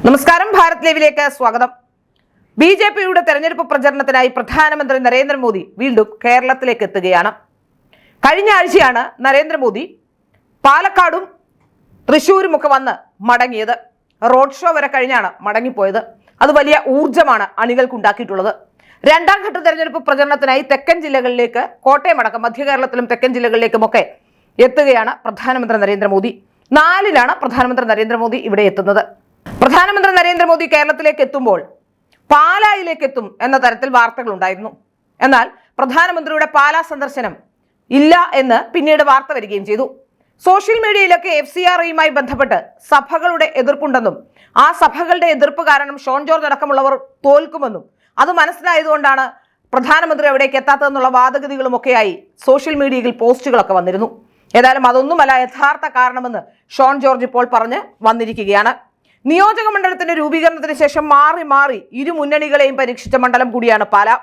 നമസ്കാരം, ഭാരത് ലൈവിലേക്ക് സ്വാഗതം. ബിജെപിയുടെ തെരഞ്ഞെടുപ്പ് പ്രചരണത്തിനായി പ്രധാനമന്ത്രി നരേന്ദ്രമോദി വീണ്ടും കേരളത്തിലേക്ക് എത്തുകയാണ്. കഴിഞ്ഞ ആഴ്ചയാണ് നരേന്ദ്രമോദി പാലക്കാടും തൃശ്ശൂരും ഒക്കെ വന്ന് മടങ്ങിയത്. റോഡ് ഷോ വരെ കഴിഞ്ഞാണ് മടങ്ങിപ്പോയത്. അത് വലിയ ഊർജ്ജമാണ് അണികൾക്കുണ്ടാക്കിയിട്ടുള്ളത്. രണ്ടാം ഘട്ട തെരഞ്ഞെടുപ്പ് പ്രചരണത്തിനായി തെക്കൻ ജില്ലകളിലേക്ക്, കോട്ടയം അടക്കം മധ്യ കേരളത്തിലും തെക്കൻ ജില്ലകളിലേക്കുമൊക്കെ എത്തുകയാണ് പ്രധാനമന്ത്രി നരേന്ദ്രമോദി. 4-നാണ് പ്രധാനമന്ത്രി നരേന്ദ്രമോദി ഇവിടെ എത്തുന്നത്. പ്രധാനമന്ത്രി നരേന്ദ്രമോദി കേരളത്തിലേക്ക് എത്തുമ്പോൾ പാലായിലേക്ക് എത്തും എന്ന തരത്തിൽ വാർത്തകൾ ഉണ്ടായിരുന്നു. എന്നാൽ പ്രധാനമന്ത്രിയുടെ പാലാ സന്ദർശനം ഇല്ല എന്ന് പിന്നീട് വാർത്ത വരികയും ചെയ്തു. സോഷ്യൽ മീഡിയയിലൊക്കെ FCRAയുമായി ബന്ധപ്പെട്ട് സഭകളുടെ എതിർപ്പുണ്ടെന്നും ആ സഭകളുടെ എതിർപ്പ് കാരണം ഷോൺ ജോർജ് അടക്കമുള്ളവർ തോൽക്കുമെന്നും അത് മനസ്സിലായതുകൊണ്ടാണ് പ്രധാനമന്ത്രി അവിടേക്ക് എത്താത്തതെന്നുള്ള വാദഗതികളുമൊക്കെയായി സോഷ്യൽ മീഡിയയിൽ പോസ്റ്റുകളൊക്കെ വന്നിരുന്നു. ഏതായാലും അതൊന്നുമല്ല യഥാർത്ഥ കാരണമെന്ന് ഷോൺ ജോർജ് ഇപ്പോൾ പറഞ്ഞ് വന്നിരിക്കുകയാണ്. നിയോജക മണ്ഡലത്തിന്റെ രൂപീകരണത്തിന് ശേഷം മാറി മാറി ഇരു മുന്നണികളെയും പരീക്ഷിച്ച മണ്ഡലം കൂടിയാണ് പാലാ.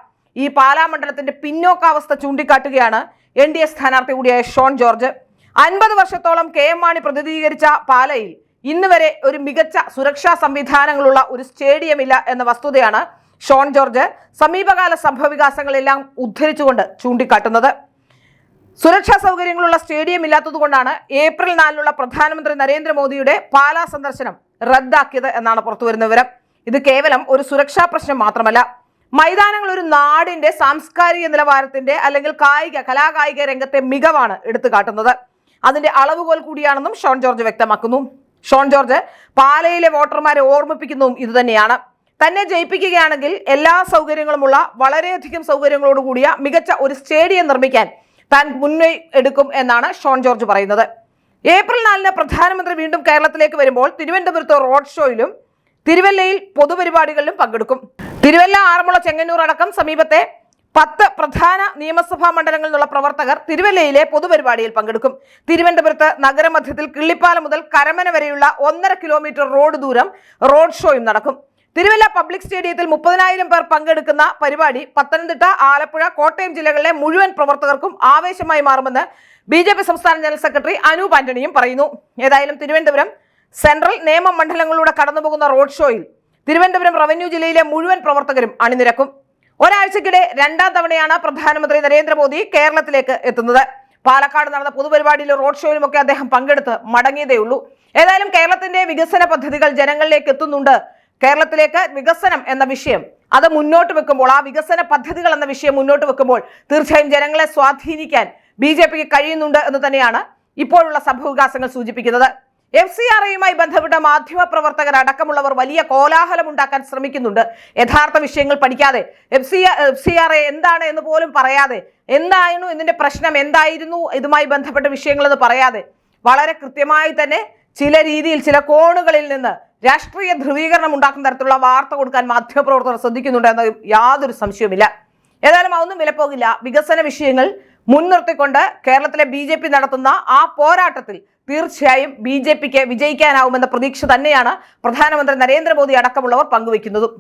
ഈ പാലാ മണ്ഡലത്തിന്റെ പിന്നോക്കാവസ്ഥ ചൂണ്ടിക്കാട്ടുകയാണ് NDA സ്ഥാനാർത്ഥി കൂടിയായ ഷോൺ ജോർജ്. 50 വർഷത്തോളം KM മാണി പ്രതിനിധീകരിച്ച പാലയിൽ ഇന്ന് വരെ ഒരു മികച്ച സുരക്ഷാ സംവിധാനങ്ങളുള്ള ഒരു സ്റ്റേഡിയം ഇല്ല എന്ന വസ്തുതയാണ് ഷോൺ ജോർജ് സമീപകാല സംഭവവികാസങ്ങളെല്ലാം ഉദ്ധരിച്ചുകൊണ്ട് ചൂണ്ടിക്കാട്ടുന്നത്. സുരക്ഷാ സൗകര്യങ്ങളുള്ള സ്റ്റേഡിയം ഇല്ലാത്തതുകൊണ്ടാണ് ഏപ്രിൽ 4-നുള്ള പ്രധാനമന്ത്രി നരേന്ദ്രമോദിയുടെ പാലാ സന്ദർശനം റദ്ദാക്കിയത് എന്നാണ് പുറത്തുവരുന്ന വിവരം. ഇത് കേവലം ഒരു സുരക്ഷാ പ്രശ്നം മാത്രമല്ല, മൈതാനങ്ങൾ ഒരു നാടിന്റെ സാംസ്കാരിക നിലവാരത്തിന്റെ അല്ലെങ്കിൽ കലാകായിക രംഗത്തെ മികവാണ് എടുത്തു കാട്ടുന്നത്. അതിന്റെ അളവുകോൽ കൂടിയാണെന്നും ഷോൺ ജോർജ് വ്യക്തമാക്കുന്നു. ഷോൺ ജോർജ് പാലയിലെ വോട്ടർമാരെ ഓർമ്മിപ്പിക്കുന്നതും ഇതുതന്നെയാണ്. തന്നെ ജയിപ്പിക്കുകയാണെങ്കിൽ എല്ലാ സൗകര്യങ്ങളുമുള്ള വളരെയധികം സൗകര്യങ്ങളോടുകൂടിയ മികച്ച ഒരു സ്റ്റേഡിയം നിർമ്മിക്കാൻ താൻ മുൻകൈ എടുക്കും എന്നാണ് ഷോൺ ജോർജ് പറയുന്നത്. ഏപ്രിൽ 4-ന് പ്രധാനമന്ത്രി വീണ്ടും കേരളത്തിലേക്ക് വരുമ്പോൾ തിരുവനന്തപുരത്ത് റോഡ് ഷോയിലും തിരുവല്ലയിൽ പൊതുപരിപാടികളിലും പങ്കെടുക്കും. തിരുവല്ല, ആറന്മുള, ചെങ്ങന്നൂർ അടക്കം സമീപത്തെ 10 പ്രധാന നിയമസഭാ മണ്ഡലങ്ങളിൽ നിന്നുള്ള പ്രവർത്തകർ തിരുവല്ലയിലെ പൊതുപരിപാടിയിൽ പങ്കെടുക്കും. തിരുവനന്തപുരത്ത് നഗരമധ്യത്തിൽ കിള്ളിപ്പാലം മുതൽ കരമന വരെയുള്ള 1.5 കിലോമീറ്റർ റോഡ് ദൂരം റോഡ് ഷോയും നടക്കും. തിരുവല്ല പബ്ലിക് സ്റ്റേഡിയത്തിൽ 30,000 പേർ പങ്കെടുക്കുന്ന പരിപാടി പത്തനംതിട്ട, ആലപ്പുഴ, കോട്ടയം ജില്ലകളിലെ മുഴുവൻ പ്രവർത്തകർക്കും ആവേശമായി മാറുമെന്ന് BJP സംസ്ഥാന ജനറൽ സെക്രട്ടറി അനൂപ് ആന്റണിയും പറയുന്നു. ഏതായാലും തിരുവനന്തപുരം സെൻട്രൽ, നേമം മണ്ഡലങ്ങളിലൂടെ കടന്നുപോകുന്ന റോഡ് ഷോയിൽ തിരുവനന്തപുരം റവന്യൂ ജില്ലയിലെ മുഴുവൻ പ്രവർത്തകരും അണിനിരക്കും. ഒരാഴ്ചക്കിടെ 2ാം തവണയാണ് പ്രധാനമന്ത്രി നരേന്ദ്രമോദി കേരളത്തിലേക്ക് എത്തുന്നത്. പാലക്കാട് നടന്ന പൊതുപരിപാടിയിലും റോഡ് ഷോയിലുമൊക്കെ അദ്ദേഹം പങ്കെടുത്ത് മടങ്ങിയതേയുള്ളൂ. ഏതായാലും കേരളത്തിന്റെ വികസന പദ്ധതികൾ ജനങ്ങളിലേക്ക് എത്തുന്നുണ്ട്. കേരളത്തിലേക്ക് വികസനം എന്ന വിഷയം അത് മുന്നോട്ട് വെക്കുമ്പോൾ, ആ വികസന പദ്ധതികൾ എന്ന വിഷയം മുന്നോട്ട് വെക്കുമ്പോൾ തീർച്ചയായും ജനങ്ങളെ സ്വാധീനിക്കാൻ BJPക്ക് കഴിയുന്നുണ്ട് എന്ന് തന്നെയാണ് ഇപ്പോഴുള്ള സംഭവവികാസങ്ങൾ സൂചിപ്പിക്കുന്നത്. FCRAയുമായി ബന്ധപ്പെട്ട മാധ്യമ പ്രവർത്തകർ അടക്കമുള്ളവർ വലിയ കോലാഹലം ഉണ്ടാക്കാൻ ശ്രമിക്കുന്നുണ്ട്. യഥാർത്ഥ വിഷയങ്ങൾ പഠിക്കാതെ, FCRA എന്താണ് എന്ന് പോലും പറയാതെ, എന്തായിരുന്നു ഇതിന്റെ പ്രശ്നം, എന്തായിരുന്നു ഇതുമായി ബന്ധപ്പെട്ട വിഷയങ്ങൾ എന്ന് പറയാതെ വളരെ കൃത്യമായി തന്നെ ചില രീതിയിൽ, ചില കോണുകളിൽ നിന്ന് രാഷ്ട്രീയ ധ്രുവീകരണം ഉണ്ടാക്കുന്ന തരത്തിലുള്ള വാർത്ത കൊടുക്കാൻ മാധ്യമപ്രവർത്തകർ ശ്രദ്ധിക്കുന്നുണ്ട് എന്ന് യാതൊരു സംശയവുമില്ല. ഏതായാലും അതൊന്നും വിലപ്പോകില്ല. വികസന വിഷയങ്ങൾ മുൻനിർത്തിക്കൊണ്ട് കേരളത്തിലെ BJP നടത്തുന്ന ആ പോരാട്ടത്തിൽ തീർച്ചയായും BJPക്ക് വിജയിക്കാനാവുമെന്ന പ്രതീക്ഷ തന്നെയാണ് പ്രധാനമന്ത്രി നരേന്ദ്രമോദി അടക്കമുള്ളവർ പങ്കുവയ്ക്കുന്നതും.